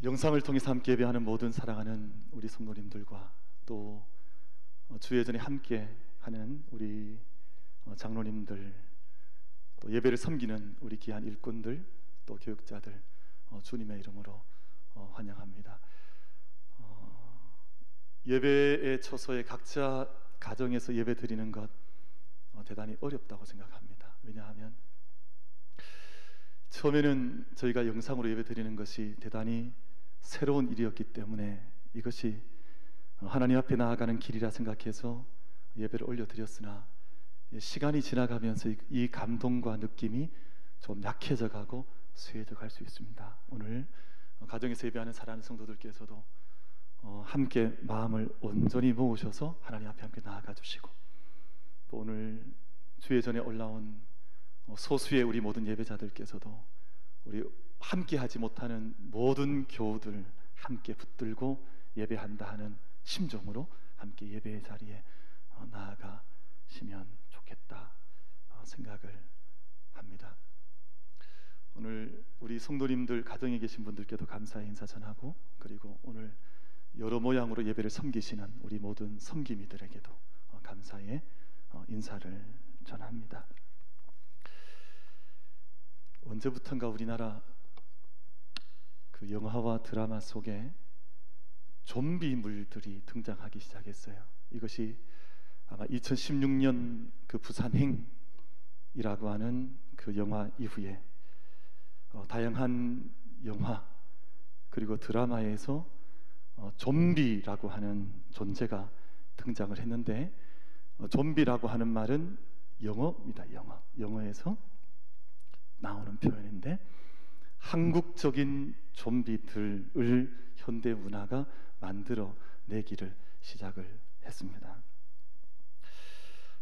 영상을 통해서 함께 예배하는 모든 사랑하는 우리 성도님들과 또 주예전에 함께 하는 우리 장로님들, 또 예배를 섬기는 우리 귀한 일꾼들, 또 교육자들, 주님의 이름으로 환영합니다. 예배의 처소에 각자 가정에서 예배 드리는 것 대단히 어렵다고 생각합니다. 왜냐하면 처음에는 저희가 영상으로 예배 드리는 것이 대단히 새로운 일이었기 때문에 이것이 하나님 앞에 나아가는 길이라 생각해서 예배를 올려드렸으나 시간이 지나가면서 이 감동과 느낌이 좀 약해져 가고 쇠해져 갈 수 있습니다. 오늘 가정에서 예배하는 사랑하는 성도들께서도 함께 마음을 온전히 모으셔서 하나님 앞에 함께 나아가 주시고, 또 오늘 주의 전에 올라온 소수의 우리 모든 예배자들께서도 우리 함께 하지 못하는 모든 교우들 함께 붙들고 예배한다 하는 심정으로 함께 예배의 자리에 나아가시면 좋겠다 생각을 합니다. 오늘 우리 성도님들 가정에 계신 분들께도 감사의 인사 전하고, 그리고 오늘 여러 모양으로 예배를 섬기시는 우리 모든 섬김이들에게도 감사의 인사를 전합니다. 언제부턴가 우리나라 그 영화와 드라마 속에 좀비물들이 등장하기 시작했어요. 이것이 아마 2016년 그 부산행이라고 하는 그 영화 이후에 다양한 영화 그리고 드라마에서 좀비라고 하는 존재가 등장을 했는데, 좀비라고 하는 말은 영어입니다. 영어에서 나오는 표현인데, 한국적인 좀비들을 현대 문화가 만들어 내기를 시작을 했습니다.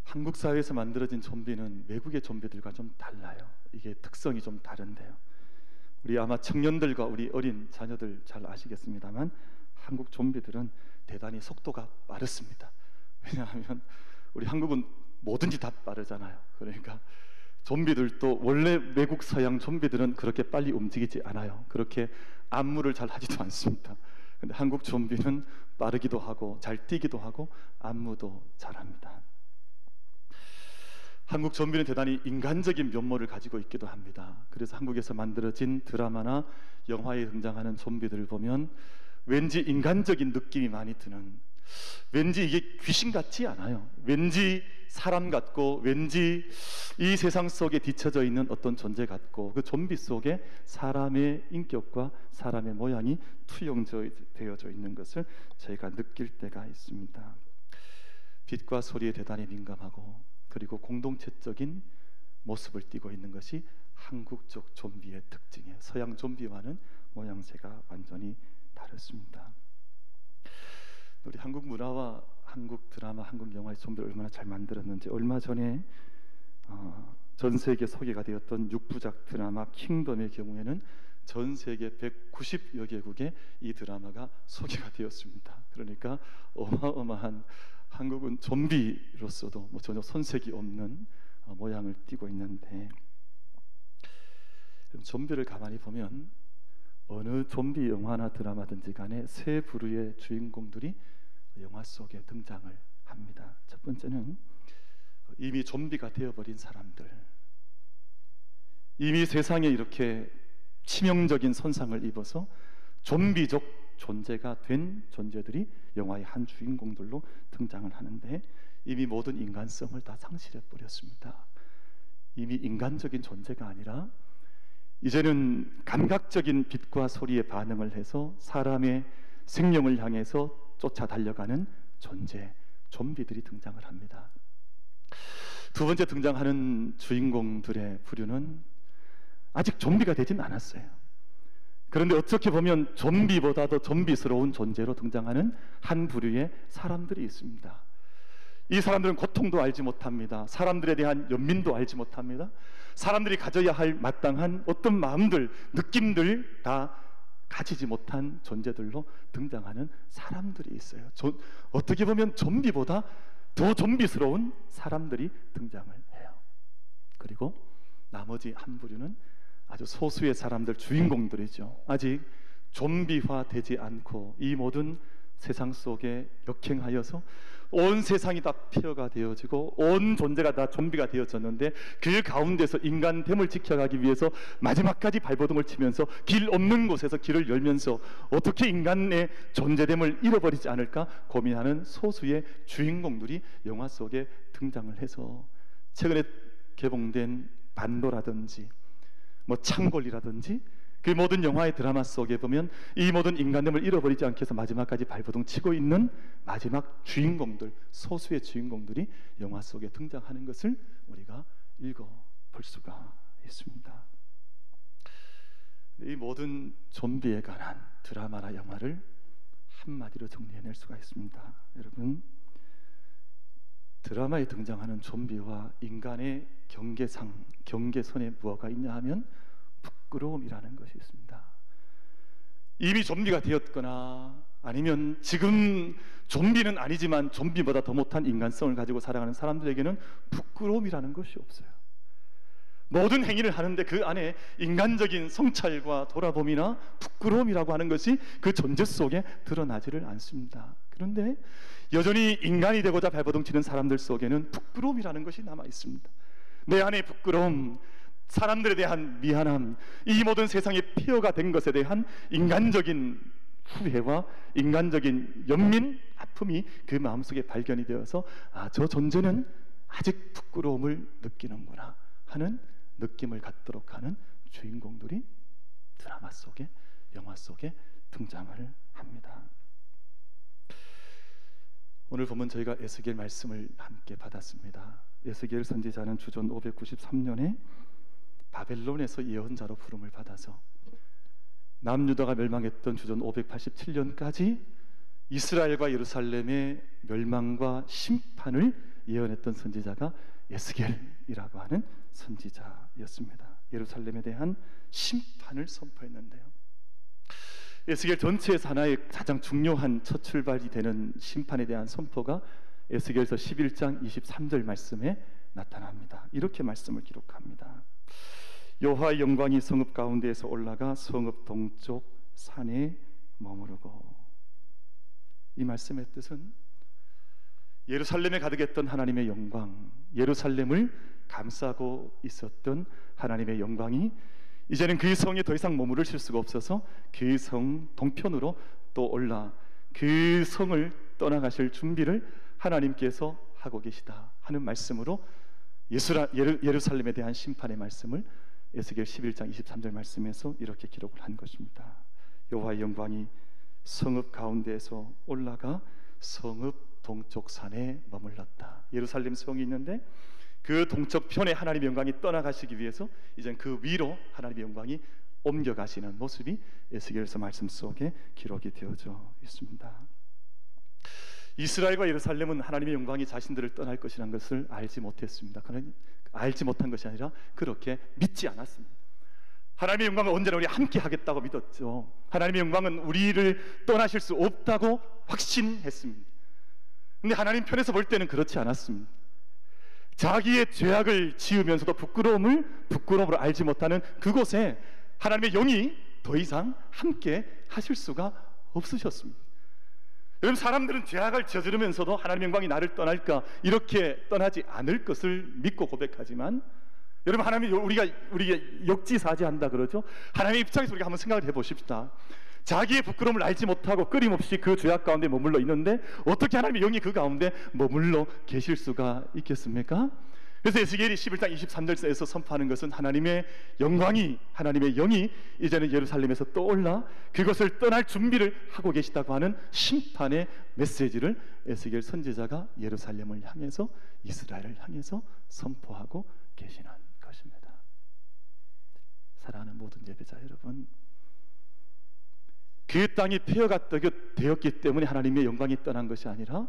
한국 사회에서 만들어진 좀비는 외국의 좀비들과 좀 달라요. 이게 특성이 좀 다른데요. 우리 아마 청년들과 우리 어린 자녀들 잘 아시겠습니다만, 한국 좀비들은 대단히 속도가 빠르습니다. 왜냐하면 우리 한국은 뭐든지 다 빠르잖아요. 그러니까 좀비들도 원래 외국 서양 좀비들은 그렇게 빨리 움직이지 않아요. 그렇게 안무를 잘 하지도 않습니다. 근데 한국 좀비는 빠르기도 하고 잘 뛰기도 하고 안무도 잘합니다. 한국 좀비는 대단히 인간적인 면모를 가지고 있기도 합니다. 그래서 한국에서 만들어진 드라마나 영화에 등장하는 좀비들을 보면 왠지 인간적인 느낌이 많이 드는, 왠지 이게 귀신 같지 않아요. 왠지 사람 같고, 왠지 이 세상 속에 뒤처져 있는 어떤 존재 같고, 그 좀비 속에 사람의 인격과 사람의 모양이 투영되어져 있는 것을 저희가 느낄 때가 있습니다. 빛과 소리에 대단히 민감하고, 그리고 공동체적인 모습을 띠고 있는 것이 한국적 좀비의 특징이에요. 서양 좀비와는 모양새가 완전히 다르습니다. 우리 한국 문화와 한국 드라마, 한국 영화의 좀비를 얼마나 잘 만들었는지, 얼마 전에 전 세계 소개가 되었던 6부작 드라마 킹덤의 경우에는 전 세계 190여 개국에 이 드라마가 소개가 되었습니다. 그러니까 어마어마한, 한국은 좀비로서도 전혀 손색이 없는 모양을 띠고 있는데, 좀비를 가만히 보면 어느 좀비 영화나 드라마든지 간에 세 부류의 주인공들이 영화 속에 등장을 합니다. 첫 번째는 이미 좀비가 되어버린 사람들, 이미 세상에 이렇게 치명적인 손상을 입어서 좀비적 존재가 된 존재들이 영화의 한 주인공들로 등장을 하는데, 이미 모든 인간성을 다 상실해 버렸습니다. 이미 인간적인 존재가 아니라 이제는 감각적인 빛과 소리에 반응을 해서 사람의 생명을 향해서 쫓아 달려가는 존재, 좀비들이 등장을 합니다. 두 번째 등장하는 주인공들의 부류는 아직 좀비가 되진 않았어요. 그런데 어떻게 보면 좀비보다도 좀비스러운 존재로 등장하는 한 부류의 사람들이 있습니다. 이 사람들은 고통도 알지 못합니다. 사람들에 대한 연민도 알지 못합니다. 사람들이 가져야 할 마땅한 어떤 마음들, 느낌들 다 가지지 못한 존재들로 등장하는 사람들이 있어요. 어떻게 보면 좀비보다 더 좀비스러운 사람들이 등장을 해요. 그리고 나머지 한 부류는 아주 소수의 사람들, 주인공들이죠. 아직 좀비화 되지 않고 이 모든 세상 속에 역행하여서 온 세상이 다 폐허가 되어지고 온 존재가 다 좀비가 되어졌는데 그 가운데서 인간됨을 지켜가기 위해서 마지막까지 발버둥을 치면서 길 없는 곳에서 길을 열면서 어떻게 인간의 존재됨을 잃어버리지 않을까 고민하는 소수의 주인공들이 영화 속에 등장을 해서 최근에 개봉된 반도라든지 뭐 창골이라든지 그 모든 영화의 드라마 속에 보면 이 모든 인간됨을 잃어버리지 않기 위해서 마지막까지 발버둥 치고 있는 마지막 주인공들, 소수의 주인공들이 영화 속에 등장하는 것을 우리가 읽어볼 수가 있습니다. 이 모든 좀비에 관한 드라마나 영화를 한마디로 정리해낼 수가 있습니다. 여러분, 드라마에 등장하는 좀비와 인간의 경계선에 무엇가 있냐 하면 부끄러움이라는 것이 있습니다. 이미 좀비가 되었거나 아니면 지금 좀비는 아니지만 좀비보다 더 못한 인간성을 가지고 살아가는 사람들에게는 부끄러움이라는 것이 없어요. 모든 행위를 하는데 그 안에 인간적인 성찰과 돌아봄이나 부끄러움이라고 하는 것이 그 존재 속에 드러나지를 않습니다. 그런데 여전히 인간이 되고자 발버둥 치는 사람들 속에는 부끄러움이라는 것이 남아 있습니다. 내 안에 부끄러움, 사람들에 대한 미안함, 이 모든 세상의 폐허가 된 것에 대한 인간적인 후회와 인간적인 연민, 아픔이 그 마음속에 발견이 되어서 저 존재는 아직 부끄러움을 느끼는구나 하는 느낌을 갖도록 하는 주인공들이 드라마 속에, 영화 속에 등장을 합니다. 오늘 보면 저희가 에스겔 말씀을 함께 받았습니다. 에스겔 선지자는 주전 593년에 바벨론에서 예언자로 부름을 받아서 남유다가 멸망했던 주전 587년까지 이스라엘과 예루살렘의 멸망과 심판을 예언했던 선지자가 에스겔이라고 하는 선지자였습니다. 예루살렘에 대한 심판을 선포했는데요, 에스겔 전체에서 하나의 가장 중요한 첫 출발이 되는 심판에 대한 선포가 에스겔서 11장 23절 말씀에 나타납니다. 이렇게 말씀을 기록합니다. 여호와의 영광이 성읍 가운데에서 올라가 성읍 동쪽 산에 머무르고. 이 말씀의 뜻은 예루살렘에 가득했던 하나님의 영광, 예루살렘을 감싸고 있었던 하나님의 영광이 이제는 그 성에 더 이상 머무르실 수가 없어서 그 성 동편으로 또 올라 그 성을 떠나가실 준비를 하나님께서 하고 계시다 하는 말씀으로 예루살렘에 대한 심판의 말씀을 에스겔 11장 23절 말씀에서 이렇게 기록을 한 것입니다. 여호와의 영광이 성읍 가운데에서 올라가 성읍 동쪽 산에 머물렀다. 예루살렘 성이 있는데 그 동쪽 편에 하나님의 영광이 떠나가시기 위해서 이젠 그 위로 하나님의 영광이 옮겨가시는 모습이 에스겔서 말씀 속에 기록이 되어져 있습니다. 이스라엘과 예루살렘은 하나님의 영광이 자신들을 떠날 것이라는 것을 알지 못했습니다. 알지 못한 것이 아니라 그렇게 믿지 않았습니다. 하나님의 영광은 언제나 우리 함께 하겠다고 믿었죠. 하나님의 영광은 우리를 떠나실 수 없다고 확신했습니다. 근데 하나님 편에서 볼 때는 그렇지 않았습니다. 자기의 죄악을 지으면서도 부끄러움으로 알지 못하는 그곳에 하나님의 영이 더 이상 함께 하실 수가 없으셨습니다. 여러분, 사람들은 죄악을 저지르면서도 하나님의 영광이 나를 떠날까 이렇게 떠나지 않을 것을 믿고 고백하지만, 여러분, 하나님이 우리가 역지사지한다 그러죠. 하나님의 입장에서 우리가 한번 생각을 해보십시다. 자기의 부끄러움을 알지 못하고 끊임없이 그 죄악 가운데 머물러 있는데 어떻게 하나님의 영이 그 가운데 머물러 계실 수가 있겠습니까? 그래서 에스겔이 11장 23절에서 선포하는 것은 하나님의 영광이, 하나님의 영이 이제는 예루살렘에서 떠올라 그것을 떠날 준비를 하고 계시다고 하는 심판의 메시지를 에스겔 선지자가 예루살렘을 향해서, 이스라엘을 향해서 선포하고 계시는 것입니다. 사랑하는 모든 예배자 여러분, 그 땅이 폐허가 되었기 때문에 하나님의 영광이 떠난 것이 아니라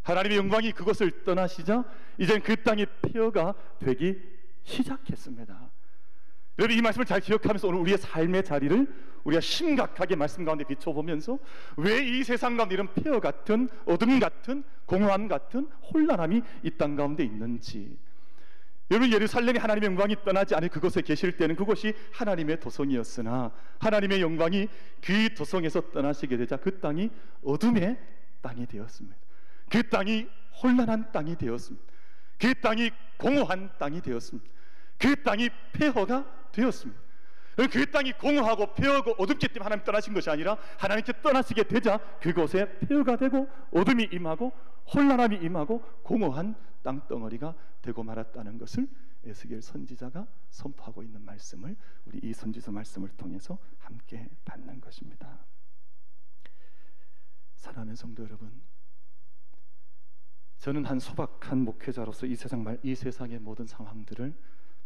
하나님의 영광이 그것을 떠나시자 이젠 그 땅이 폐허가 되기 시작했습니다. 여러분, 이 말씀을 잘 기억하면서 오늘 우리의 삶의 자리를 우리가 심각하게 말씀 가운데 비춰보면서 왜 이 세상 가운데 이런 폐허 같은, 어둠 같은, 공허함 같은 혼란함이 이 땅 가운데 있는지, 여러분, 예루살렘이 하나님의 영광이 떠나지 않은 그곳에 계실 때는 그곳이 하나님의 도성이었으나 하나님의 영광이 그 도성에서 떠나시게 되자 그 땅이 어둠의 땅이 되었습니다. 그 땅이 혼란한 땅이 되었습니다. 그 땅이 공허한 땅이 되었습니다. 그 땅이 폐허가 되었습니다. 그 땅이 공허하고 폐허고 어둡기 때문에 하나님 떠나신 것이 아니라 하나님께 떠나시게 되자 그곳에 폐허가 되고 어둠이 임하고 혼란함이 임하고 공허한 땅덩어리가 되고 말았다는 것을 에스겔 선지자가 선포하고 있는 말씀을 우리 이 선지서 말씀을 통해서 함께 받는 것입니다. 사랑하는 성도 여러분, 저는 한 소박한 목회자로서 이 세상의 모든 상황들을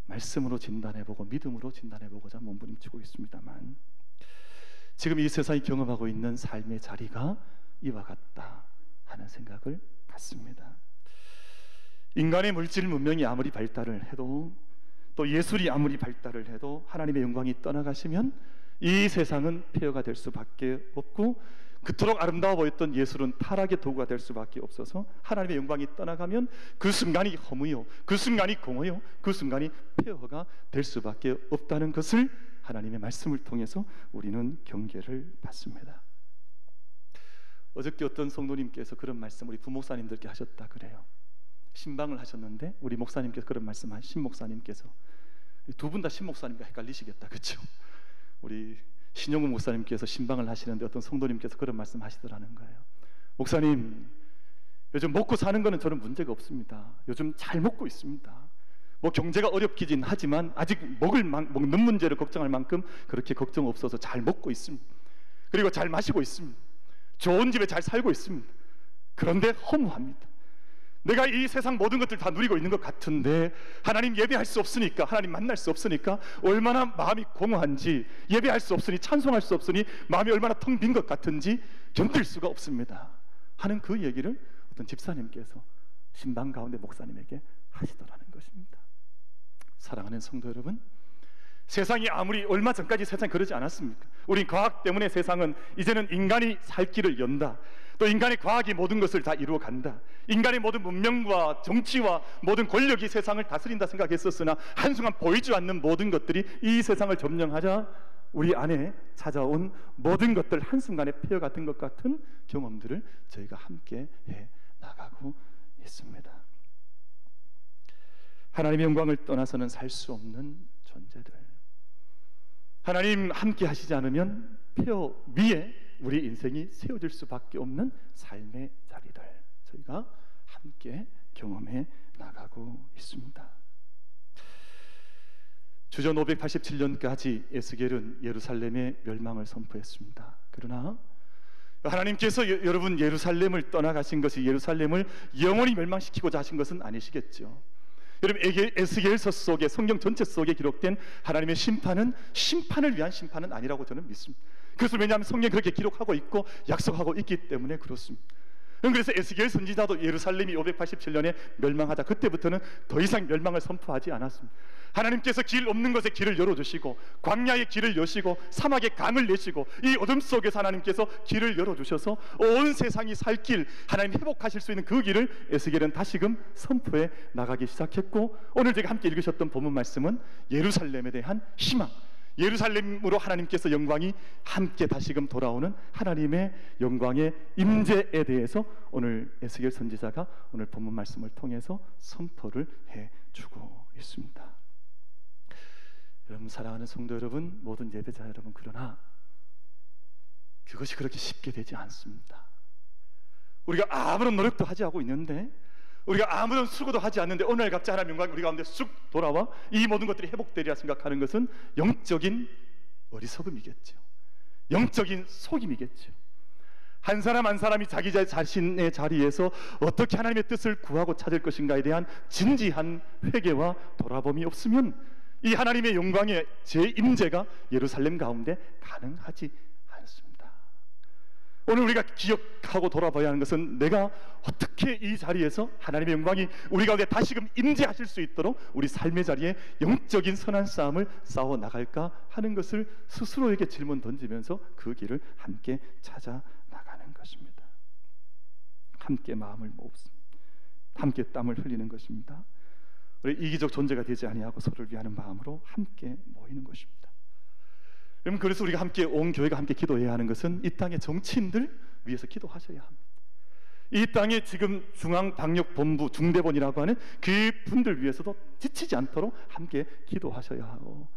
말씀으로 진단해보고 믿음으로 진단해보고자 몸부림치고 있습니다만, 지금 이 세상이 경험하고 있는 삶의 자리가 이와 같다 하는 생각을 갖습니다. 인간의 물질 문명이 아무리 발달을 해도, 또 예술이 아무리 발달을 해도 하나님의 영광이 떠나가시면 이 세상은 폐허가 될 수밖에 없고, 그토록 아름다워 보였던 예술은 타락의 도구가 될 수밖에 없어서 하나님의 영광이 떠나가면 그 순간이 허무요, 그 순간이 공허요, 그 순간이 폐허가 될 수밖에 없다는 것을 하나님의 말씀을 통해서 우리는 경계를 받습니다. 어저께 어떤 성도님께서 그런 말씀 우리 부목사님들께 하셨다 그래요. 신방을 하셨는데 우리 목사님께서 그런 말씀하신 신목사님께서, 두 분 다 신목사님과 헷갈리시겠다, 그렇죠? 우리 신용훈 목사님께서 신방을 하시는데 어떤 성도님께서 그런 말씀 하시더라는 거예요. 목사님, 요즘 먹고 사는 거는 저는 문제가 없습니다. 요즘 잘 먹고 있습니다. 뭐 경제가 어렵긴 하지만 아직 먹는 문제를 걱정할 만큼 그렇게 걱정 없어서 잘 먹고 있습니다. 그리고 잘 마시고 있습니다. 좋은 집에 잘 살고 있습니다. 그런데 허무합니다. 내가 이 세상 모든 것들 다 누리고 있는 것 같은데 하나님 예배할 수 없으니까, 하나님 만날 수 없으니까 얼마나 마음이 공허한지, 예배할 수 없으니, 찬송할 수 없으니 마음이 얼마나 텅 빈 것 같은지 견딜 수가 없습니다 하는 그 얘기를 어떤 집사님께서 신방 가운데 목사님에게 하시더라는 것입니다. 사랑하는 성도 여러분, 세상이 아무리 얼마 전까지 세상이 그러지 않았습니까? 우리 과학 때문에 세상은 이제는 인간이 살 길을 연다, 또 인간의 과학이 모든 것을 다 이루어 간다, 인간의 모든 문명과 정치와 모든 권력이 세상을 다스린다 생각했었으나 한순간 보이지 않는 모든 것들이 이 세상을 점령하자 우리 안에 찾아온 모든 것들 한순간에 폐허가 된 것 같은 경험들을 저희가 함께 해 나가고 있습니다. 하나님의 영광을 떠나서는 살 수 없는 존재들, 하나님 함께 하시지 않으면 폐허 위에 우리 인생이 세워질 수밖에 없는 삶의 자리들, 저희가 함께 경험해 나가고 있습니다. 주전 587년까지 에스겔은 예루살렘의 멸망을 선포했습니다. 그러나 하나님께서 여러분 예루살렘을 떠나가신 것이 예루살렘을 영원히 멸망시키고자 하신 것은 아니시겠죠. 여러분, 에스겔서 속에, 성경 전체 속에 기록된 하나님의 심판은 심판을 위한 심판은 아니라고 저는 믿습니다. 그것은 왜냐하면 성경이 그렇게 기록하고 있고 약속하고 있기 때문에 그렇습니다. 그래서 에스겔 선지자도 예루살렘이 587년에 멸망하자 그때부터는 더 이상 멸망을 선포하지 않았습니다. 하나님께서 길 없는 것에 길을 열어주시고, 광야에 길을 여시고, 사막에 강을 내시고, 이 어둠 속에서 하나님께서 길을 열어주셔서 온 세상이 살 길, 하나님 회복하실 수 있는 그 길을 에스겔은 다시금 선포해 나가기 시작했고, 오늘 제가 함께 읽으셨던 본문 말씀은 예루살렘에 대한 희망, 예루살렘으로 하나님께서 영광이 함께 다시금 돌아오는 하나님의 영광의 임재에 대해서 오늘 에스겔 선지자가 오늘 본문 말씀을 통해서 선포를 해주고 있습니다. 여러분, 사랑하는 성도 여러분, 모든 예배자 여러분, 그러나 그것이 그렇게 쉽게 되지 않습니다. 우리가 아무런 노력도 하지 않고 있는데, 우리가 아무런 수고도 하지 않는데 오늘 갑자기 하나님의 영광이 우리 가운데 쑥 돌아와 이 모든 것들이 회복되리라 생각하는 것은 영적인 어리석음이겠죠. 영적인 속임이겠죠. 한 사람 한 사람이 자기 자신의 자리에서 어떻게 하나님의 뜻을 구하고 찾을 것인가에 대한 진지한 회개와 돌아봄이 없으면 이 하나님의 영광의 재임재가 예루살렘 가운데 가능하지 않습니다. 오늘 우리가 기억하고 돌아봐야 하는 것은 내가 어떻게 이 자리에서 하나님의 영광이 우리 가운데 다시금 임재하실 수 있도록 우리 삶의 자리에 영적인 선한 싸움을 싸워 나갈까 하는 것을 스스로에게 질문 던지면서 그 길을 함께 찾아 나가는 것입니다. 함께 마음을 모읍니다. 함께 땀을 흘리는 것입니다. 우리 이기적 존재가 되지 아니하고 서로를 위하는 마음으로 함께 모이는 것입니다. 여러분, 그래서 우리가 함께 온 교회가 함께 기도해야 하는 것은 이 땅의 정치인들 위해서 기도하셔야 합니다. 이 땅에 지금 중앙방역본부 중대본이라고 하는 그 분들 위해서도 지치지 않도록 함께 기도하셔야 하고,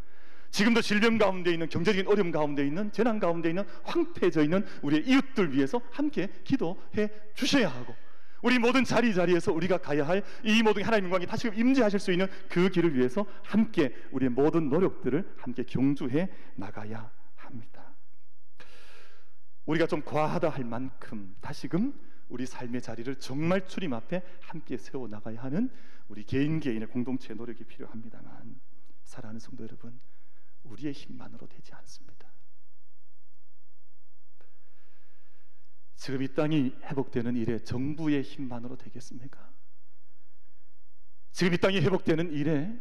지금도 질병 가운데 있는, 경제적인 어려움 가운데 있는, 재난 가운데 있는, 황폐해져 있는 우리의 이웃들 위해서 함께 기도해 주셔야 하고, 우리 모든 자리에서 우리가 가야 할 이 모든 하나님의 영광이 다시금 임재하실 수 있는 그 길을 위해서 함께 우리의 모든 노력들을 함께 경주해 나가야 합니다. 우리가 좀 과하다 할 만큼 다시금 우리 삶의 자리를 정말 주님 앞에 함께 세워나가야 하는 우리 개인의 공동체 노력이 필요합니다만, 사랑하는 성도 여러분, 우리의 힘만으로 되지 않습니다. 지금 이 땅이 회복되는 일에 정부의 힘만으로 되겠습니까? 지금 이 땅이 회복되는 일에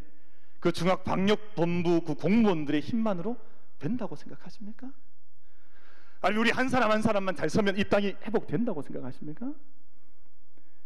그 중앙방역본부 그 공무원들의 힘만으로 된다고 생각하십니까? 아니면 우리 한 사람 한 사람만 잘 서면 이 땅이 회복된다고 생각하십니까?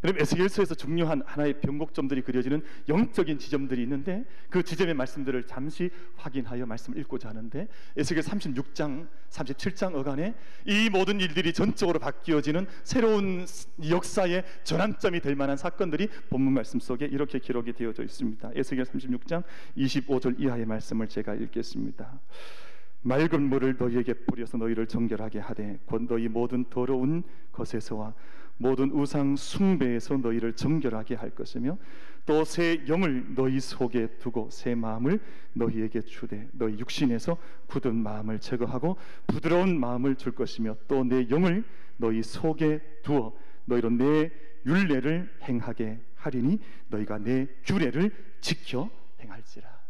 여러분, 에스겔서에서 중요한 하나의 변곡점들이 그려지는 영적인 지점들이 있는데, 그 지점의 말씀들을 잠시 확인하여 말씀을 읽고자 하는데, 에스겔 36장 37장 어간에 이 모든 일들이 전적으로 바뀌어지는 새로운 역사의 전환점이 될 만한 사건들이 본문 말씀 속에 이렇게 기록이 되어져 있습니다. 에스겔 36장 25절 이하의 말씀을 제가 읽겠습니다. 맑은 물을 너희에게 뿌려서 너희를 정결하게 하되 곧 너희 모든 더러운 것에서와 모든 우상 숭배에서 너희를 정결하게 할 것이며, 또 새 영을 너희 속에 두고 새 마음을 너희에게 주되 너희 육신에서 굳은 마음을 제거하고 부드러운 마음을 줄 것이며, 또 내 영을 너희 속에 두어 너희로 내 율례를 행하게 하리니 너희가 내 규례를 지켜 행할지라.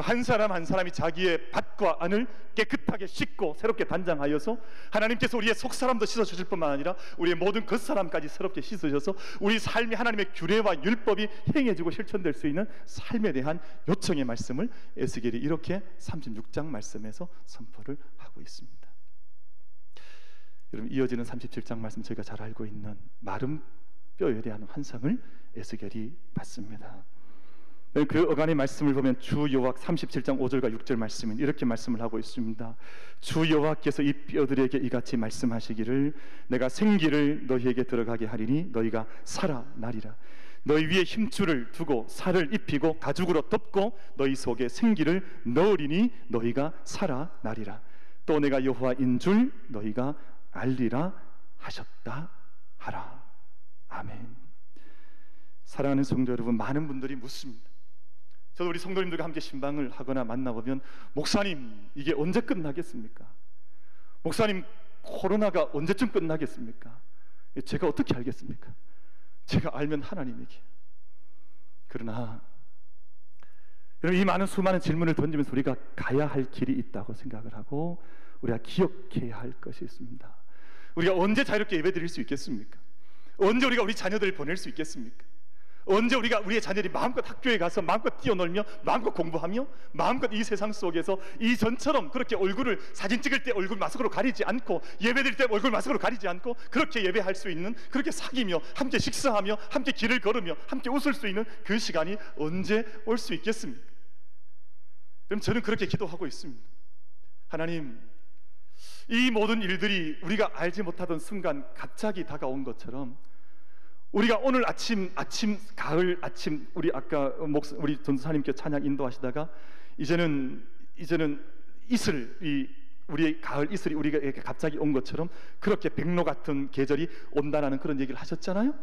한 사람 한 사람이 자기의 밭과 안을 깨끗하게 씻고 새롭게 단장하여서 하나님께서 우리의 속사람도 씻어주실 뿐만 아니라 우리의 모든 겉사람까지 새롭게 씻으셔서 우리 삶이 하나님의 규례와 율법이 행해지고 실천될 수 있는 삶에 대한 요청의 말씀을 에스겔이 이렇게 36장 말씀에서 선포를 하고 있습니다. 여러분, 이어지는 37장 말씀, 저희가 잘 알고 있는 마른 뼈에 대한 환상을 에스겔이 봤습니다. 그 어간의 말씀을 보면 주 여호와 37장 5절과 6절 말씀은 이렇게 말씀을 하고 있습니다. 주 여호와께서 이 뼈들에게 이같이 말씀하시기를 내가 생기를 너희에게 들어가게 하리니 너희가 살아나리라. 너희 위에 힘줄을 두고 살을 입히고 가죽으로 덮고 너희 속에 생기를 넣으리니 너희가 살아나리라. 또 내가 여호와인 줄 너희가 알리라 하셨다 하라. 아멘. 사랑하는 성도 여러분, 많은 분들이 묻습니다. 저도 우리 성도님들과 함께 신방을 하거나 만나보면, 목사님 이게 언제 끝나겠습니까? 목사님 코로나가 언제쯤 끝나겠습니까? 제가 어떻게 알겠습니까? 제가 알면 하나님에게. 그러나 여러분, 이 많은 수많은 질문을 던지면서 우리가 가야 할 길이 있다고 생각을 하고 우리가 기억해야 할 것이 있습니다. 우리가 언제 자유롭게 예배드릴 수 있겠습니까? 언제 우리가 우리 자녀들을 보낼 수 있겠습니까? 언제 우리가 우리의 자녀들이 마음껏 학교에 가서 마음껏 뛰어놀며 마음껏 공부하며 마음껏 이 세상 속에서 이전처럼 그렇게 얼굴을 사진 찍을 때 얼굴 마스크로 가리지 않고 예배드릴 때 얼굴 마스크로 가리지 않고 그렇게 예배할 수 있는, 그렇게 사귀며 함께 식사하며 함께 길을 걸으며 함께 웃을 수 있는 그 시간이 언제 올 수 있겠습니까? 그럼 저는 그렇게 기도하고 있습니다. 하나님, 이 모든 일들이 우리가 알지 못하던 순간 갑자기 다가온 것처럼 우리가 오늘 아침 가을 아침, 우리 아까 우리 전도사님께 찬양 인도하시다가 이제는 이슬이, 우리의 가을 이슬이 우리가 갑자기 온 것처럼 그렇게 백로 같은 계절이 온다라는 그런 얘기를 하셨잖아요.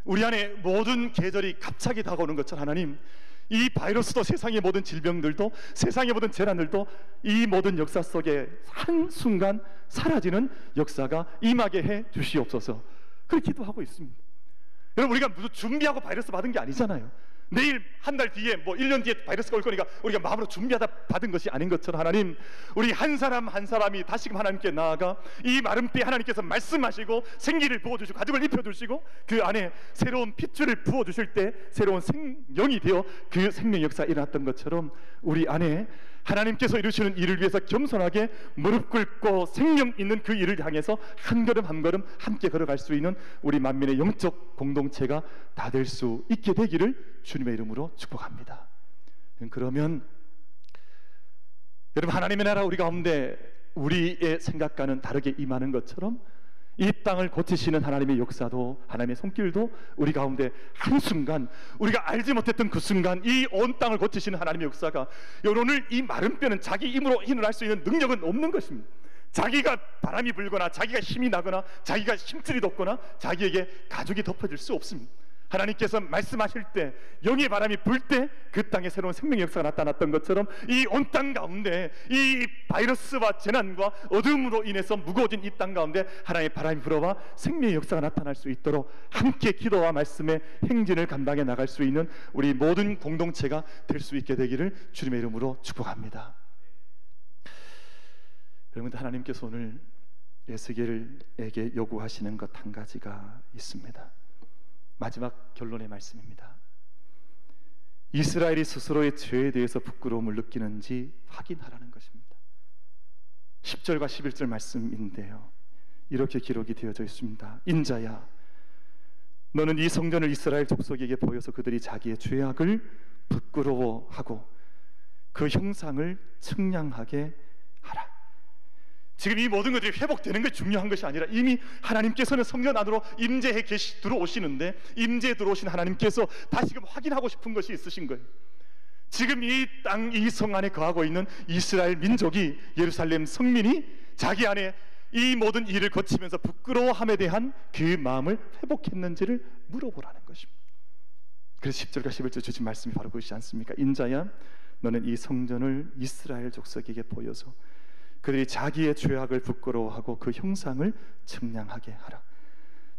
우리 안에 모든 계절이 갑자기 다가오는 것처럼 하나님, 이 바이러스도 세상의 모든 질병들도 세상의 모든 재난들도 이 모든 역사 속에 한순간 사라지는 역사가 임하게 해 주시옵소서. 그렇게 기도하고 있습니다. 여러분, 우리가 무슨 준비하고 바이러스 받은 게 아니잖아요. 내일 한 달 뒤에 뭐 1년 뒤에 바이러스가 올 거니까 우리가 마음으로 준비하다 받은 것이 아닌 것처럼 하나님, 우리 한 사람 한 사람이 다시금 하나님께 나아가 이 마른 뼈에 하나님께서 말씀하시고 생기를 부어주시고 가죽을 입혀주시고 그 안에 새로운 핏줄을 부어주실 때 새로운 생명이 되어 그 생명 역사가 일어났던 것처럼 우리 안에 하나님께서 이루시는 일을 위해서 겸손하게 무릎 꿇고 생명 있는 그 일을 향해서 한 걸음 한 걸음 함께 걸어갈 수 있는 우리 만민의 영적 공동체가 다 될 수 있게 되기를 주님의 이름으로 축복합니다. 그러면 여러분, 하나님의 나라 우리 가운데 우리의 생각과는 다르게 임하는 것처럼 이 땅을 고치시는 하나님의 역사도, 하나님의 손길도 우리 가운데 한순간, 우리가 알지 못했던 그 순간 이 온 땅을 고치시는 하나님의 역사가, 오늘 이 마른 뼈는 자기 힘으로 힘을 할 수 있는 능력은 없는 것입니다. 자기가 바람이 불거나 자기가 힘이 나거나 자기가 힘줄이 돋거나 자기에게 가죽이 덮어질 수 없습니다. 하나님께서 말씀하실 때, 영의 바람이 불 때 그 땅에 새로운 생명의 역사가 나타났던 것처럼 이 온 땅 가운데 이 바이러스와 재난과 어둠으로 인해서 무거워진 이 땅 가운데 하나님의 바람이 불어와 생명의 역사가 나타날 수 있도록 함께 기도와 말씀의 행진을 감당해 나갈 수 있는 우리 모든 공동체가 될 수 있게 되기를 주님의 이름으로 축복합니다. 여러분들, 하나님께서 오늘 에스겔에게 요구하시는 것 한 가지가 있습니다. 마지막 결론의 말씀입니다. 이스라엘이 스스로의 죄에 대해서 부끄러움을 느끼는지 확인하라는 것입니다. 10절과 11절 말씀인데요, 이렇게 기록이 되어져 있습니다. 인자야, 너는 이 성전을 이스라엘 족속에게 보여서 그들이 자기의 죄악을 부끄러워하고 그 형상을 측량하게 하라. 지금 이 모든 것들이 회복되는 것이 중요한 것이 아니라 이미 하나님께서는 성전 안으로 임재해 들어오시는데, 임재해 들어오신 하나님께서 다시금 확인하고 싶은 것이 있으신 거예요. 지금 이 땅, 이 성 안에 거하고 있는 이스라엘 민족이, 예루살렘 성민이 자기 안에 이 모든 일을 거치면서 부끄러워함에 대한 그 마음을 회복했는지를 물어보라는 것입니다. 그래서 10절과 11절 주신 말씀이 바로 그것이지 않습니까? 인자야, 너는 이 성전을 이스라엘 족속에게 보여서 그들이 자기의 죄악을 부끄러워하고 그 형상을 측량하게 하라.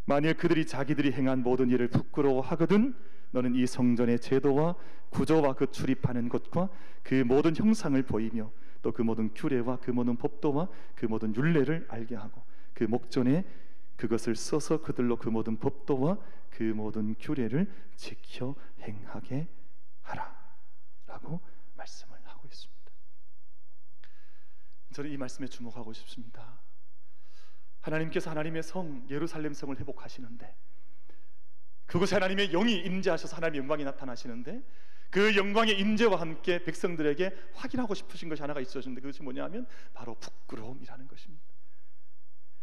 만일 그들이 자기들이 행한 모든 일을 부끄러워하거든 너는 이 성전의 제도와 구조와 그 출입하는 것과 그 모든 형상을 보이며 또 그 모든 규례와 그 모든 법도와 그 모든 율례를 알게 하고 그 목전에 그것을 써서 그들로 그 모든 법도와 그 모든 규례를 지켜 행하게 하라 라고 말씀을 하고 있습니다. 저는 이 말씀에 주목하고 싶습니다. 하나님께서 하나님의 성 예루살렘 성을 회복하시는데, 그곳에 하나님의 영이 임재하셔서 하나님의 영광이 나타나시는데, 그 영광의 임재와 함께 백성들에게 확인하고 싶으신 것이 하나가 있어졌는데, 그것이 뭐냐면 바로 부끄러움이라는 것입니다.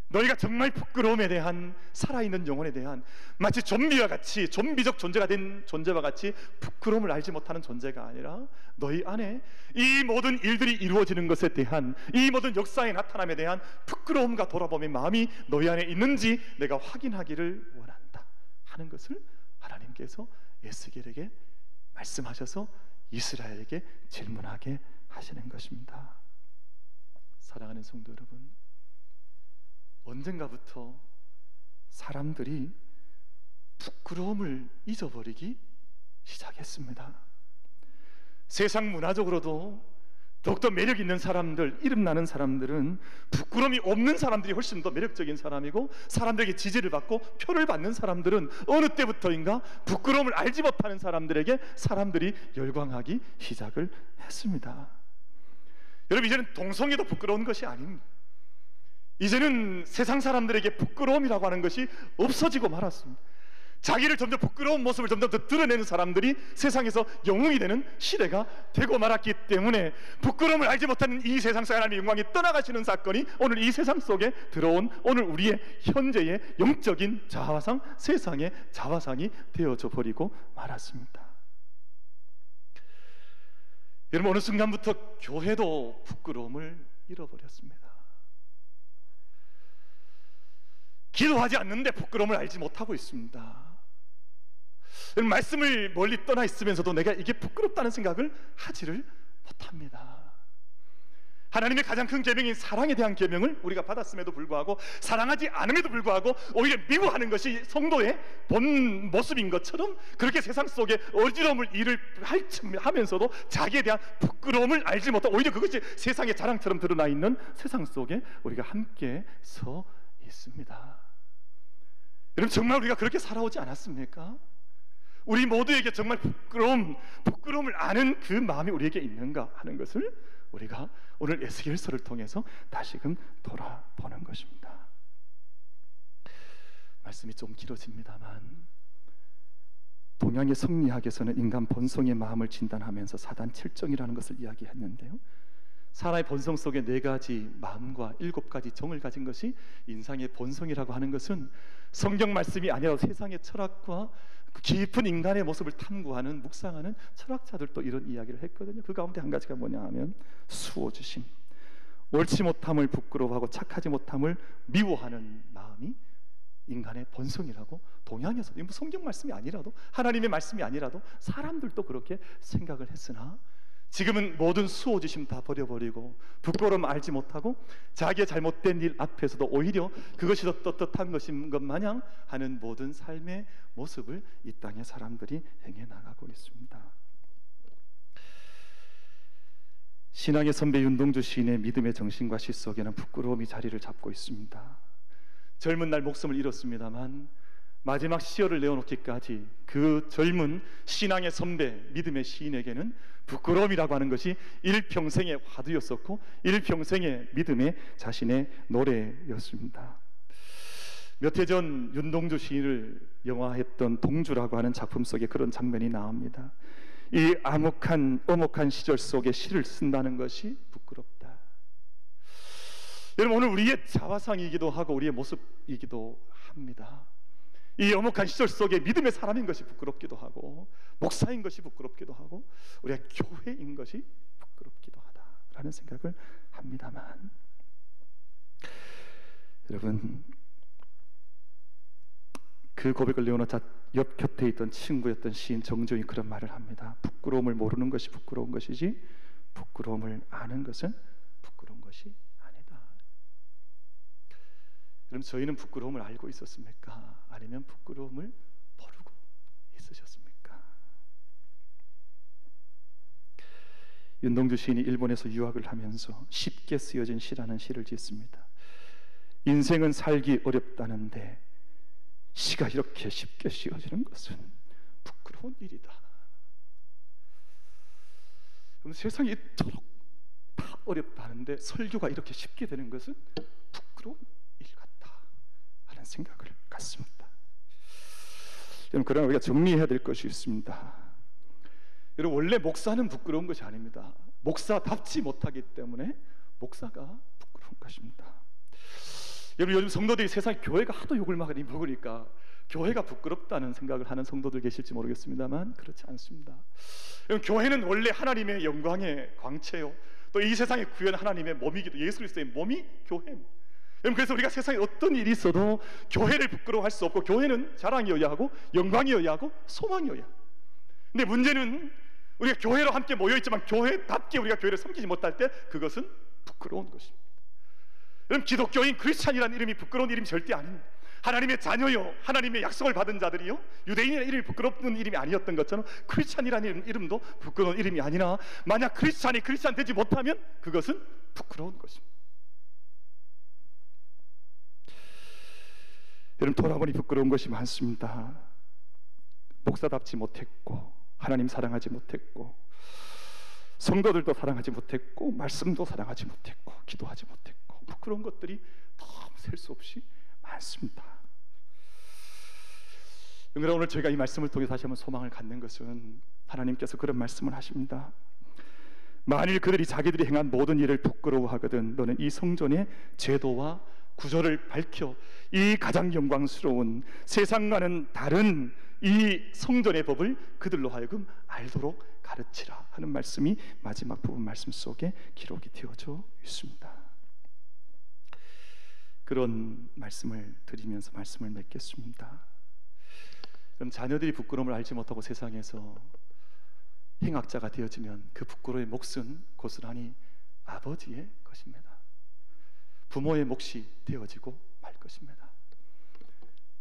너희가 정말 부끄러움에 대한, 살아있는 영혼에 대한, 마치 좀비와 같이, 좀비적 존재가 된 존재와 같이 부끄러움을 알지 못하는 존재가 아니라 너희 안에 이 모든 일들이 이루어지는 것에 대한, 이 모든 역사의 나타남에 대한 부끄러움과 돌아봄의 마음이 너희 안에 있는지 내가 확인하기를 원한다 하는 것을 하나님께서 에스겔에게 말씀하셔서 이스라엘에게 질문하게 하시는 것입니다. 사랑하는 성도 여러분, 언젠가부터 사람들이 부끄러움을 잊어버리기 시작했습니다. 세상 문화적으로도 더욱더 매력 있는 사람들, 이름나는 사람들은 부끄러움이 없는 사람들이 훨씬 더 매력적인 사람이고, 사람들에게 지지를 받고 표를 받는 사람들은 어느 때부터인가 부끄러움을 알지 못하는 사람들에게 사람들이 열광하기 시작을 했습니다. 여러분, 이제는 동성애도 부끄러운 것이 아닙니다. 이제는 세상 사람들에게 부끄러움이라고 하는 것이 없어지고 말았습니다. 자기를 점점 부끄러운 모습을 점점 더 드러내는 사람들이 세상에서 영웅이 되는 시대가 되고 말았기 때문에, 부끄러움을 알지 못하는 이 세상 속 하나님의 영광이 떠나가시는 사건이 오늘 이 세상 속에 들어온 오늘 우리의 현재의 영적인 자화상, 세상의 자화상이 되어져 버리고 말았습니다. 여러분, 어느 순간부터 교회도 부끄러움을 잃어버렸습니다. 기도하지 않는데 부끄러움을 알지 못하고 있습니다. 말씀을 멀리 떠나 있으면서도 내가 이게 부끄럽다는 생각을 하지를 못합니다. 하나님의 가장 큰 계명인 사랑에 대한 계명을 우리가 받았음에도 불구하고, 사랑하지 않음에도 불구하고 오히려 미워하는 것이 성도의 본 모습인 것처럼, 그렇게 세상 속에 어지러움을 일을 하면서도 자기에 대한 부끄러움을 알지 못하고 오히려 그것이 세상의 자랑처럼 드러나 있는 세상 속에 우리가 함께 서 있습니다. 여러분, 정말 우리가 그렇게 살아오지 않았습니까? 우리 모두에게 정말 부끄러움을 아는 그 마음이 우리에게 있는가 하는 것을 우리가 오늘 에스겔서를 통해서 다시금 돌아보는 것입니다. 말씀이 좀 길어집니다만, 동양의 성리학에서는 인간 본성의 마음을 진단하면서 사단 7정이라는 것을 이야기했는데요, 사람의 본성 속에 4가지 마음과 7가지 정을 가진 것이 인상의 본성이라고 하는 것은 성경 말씀이 아니라 세상의 철학과 그 깊은 인간의 모습을 탐구하는, 묵상하는 철학자들도 이런 이야기를 했거든요. 그 가운데 한 가지가 뭐냐 하면 수호주심, 옳지 못함을 부끄러워하고 착하지 못함을 미워하는 마음이 인간의 본성이라고 동양에서도, 성경 말씀이 아니라도, 하나님의 말씀이 아니라도 사람들도 그렇게 생각을 했으나, 지금은 모든 수호주심 다 버려버리고 부끄러움 알지 못하고 자기의 잘못된 일 앞에서도 오히려 그것이 더 떳떳한 것인 것 마냥 하는 모든 삶의 모습을 이 땅의 사람들이 행해 나가고 있습니다. 신앙의 선배 윤동주 시인의 믿음의 정신과 시 속에는 부끄러움이 자리를 잡고 있습니다. 젊은 날 목숨을 잃었습니다만 마지막 시어를 내어놓기까지 그 젊은 신앙의 선배, 믿음의 시인에게는 부끄러움이라고 하는 것이 일평생의 화두였었고 일평생의 믿음의 자신의 노래였습니다. 몇 해 전 윤동주 시인을 영화했던 동주라고 하는 작품 속에 그런 장면이 나옵니다. 이 엄혹한 시절 속에 시를 쓴다는 것이 부끄럽다. 여러분, 오늘 우리의 자화상이기도 하고 우리의 모습이기도 합니다. 이 엄혹한 시절 속에 믿음의 사람인 것이 부끄럽기도 하고 목사인 것이 부끄럽기도 하고 우리가 교회인 것이 부끄럽기도 하다라는 생각을 합니다만, 여러분, 그 고백을 내어놓자 옆 곁에 있던 친구였던 시인 정조이 그런 말을 합니다. 부끄러움을 모르는 것이 부끄러운 것이지 부끄러움을 아는 것은 부끄러운 것이 아니다. 그럼 저희는 부끄러움을 알고 있었습니까? 아니면 부끄러움을 모르고 있으셨습니까? 윤동주 시인이 일본에서 유학을 하면서 쉽게 쓰여진 시라는 시를 짓습니다. 인생은 살기 어렵다는데 시가 이렇게 쉽게 쓰여지는 것은 부끄러운 일이다. 그럼 세상이 이토록 다 어렵다는데 설교가 이렇게 쉽게 되는 것은 부끄러운 일 같다 하는 생각을 갖습니다. 여러분, 그러나 우리가 정리해야 될 것이 있습니다. 여러분, 원래 목사는 부끄러운 것이 아닙니다. 목사답지 못하기 때문에 목사가 부끄러운 것입니다. 여러분, 요즘 성도들이 세상에 교회가 하도 욕을 많이 먹으니까 교회가 부끄럽다는 생각을 하는 성도들 계실지 모르겠습니다만 그렇지 않습니다. 여러분, 교회는 원래 하나님의 영광의 광채요, 또 이 세상에 구현 하나님의 몸이기도, 예수 그리스도의 몸이 교회입니다. 여러분, 그래서 우리가 세상에 어떤 일이 있어도 교회를 부끄러워할 수 없고, 교회는 자랑이어야 하고 영광이어야 하고 소망이어야 합니다. 근데 문제는 우리가 교회로 함께 모여있지만 교회답게 우리가 교회를 섬기지 못할 때 그것은 부끄러운 것입니다. 여러분, 기독교인 크리스찬이라는 이름이 부끄러운 이름이 절대 아닙니다. 하나님의 자녀요, 하나님의 약속을 받은 자들이요, 유대인이라는 이름이 부끄러운 이름이 아니었던 것처럼 크리스찬이라는 이름도 부끄러운 이름이 아니라, 만약 크리스찬이 크리스찬 되지 못하면 그것은 부끄러운 것입니다. 여러분, 돌아보니 부끄러운 것이 많습니다. 목사답지 못했고, 하나님 사랑하지 못했고, 성도들도 사랑하지 못했고, 말씀도 사랑하지 못했고, 기도하지 못했고, 부끄러운 것들이 너무 셀 수 없이 많습니다. 그러나 오늘 저희가 이 말씀을 통해 다시 한번 소망을 갖는 것은, 하나님께서 그런 말씀을 하십니다. 만일 그들이 자기들이 행한 모든 일을 부끄러워하거든 너는 이 성전의 제도와 구조를 밝혀 이 가장 영광스러운 세상과는 다른 이 성전의 법을 그들로 하여금 알도록 가르치라 하는 말씀이 마지막 부분 말씀 속에 기록이 되어져 있습니다. 그런 말씀을 드리면서 말씀을 맺겠습니다. 그럼 자녀들이 부끄러움을 알지 못하고 세상에서 행악자가 되어지면 그 부끄러움의 몫은 고스란히 아버지의 것입니다. 부모의 몫이 되어지고 말 것입니다.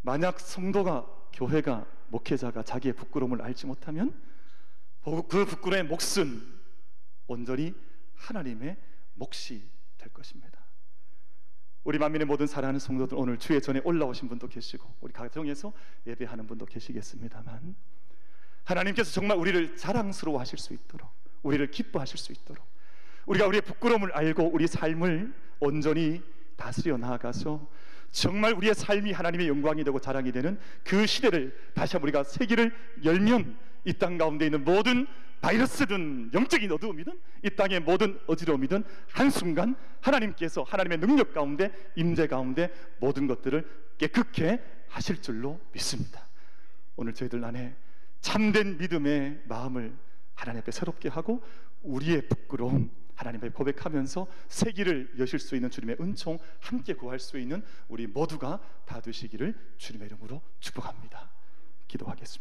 만약 성도가, 교회가, 목회자가 자기의 부끄러움을 알지 못하면 그 부끄러움의 몫은 온전히 하나님의 몫이 될 것입니다. 우리 만민의 모든 사랑하는 성도들, 오늘 주의 전에 올라오신 분도 계시고 우리 가정에서 예배하는 분도 계시겠습니다만, 하나님께서 정말 우리를 자랑스러워하실 수 있도록, 우리를 기뻐하실 수 있도록, 우리가 우리의 부끄러움을 알고 우리 삶을 온전히 다스려 나아가서 정말 우리의 삶이 하나님의 영광이 되고 자랑이 되는 그 시대를 다시 한번 우리가 세기를 열면 이 땅 가운데 있는 모든 바이러스든 영적인 어두움이든 이 땅의 모든 어지러움이든 한순간 하나님께서 하나님의 능력 가운데 임재 가운데 모든 것들을 깨끗게 하실 줄로 믿습니다. 오늘 저희들 안에 참된 믿음의 마음을 하나님 앞에 새롭게 하고 우리의 부끄러움 하나님 앞에 고백하면서 세기를 여실 수 있는 주님의 은총 함께 구할 수 있는 우리 모두가 다 되시기를 주님의 이름으로 축복합니다. 기도하겠습니다.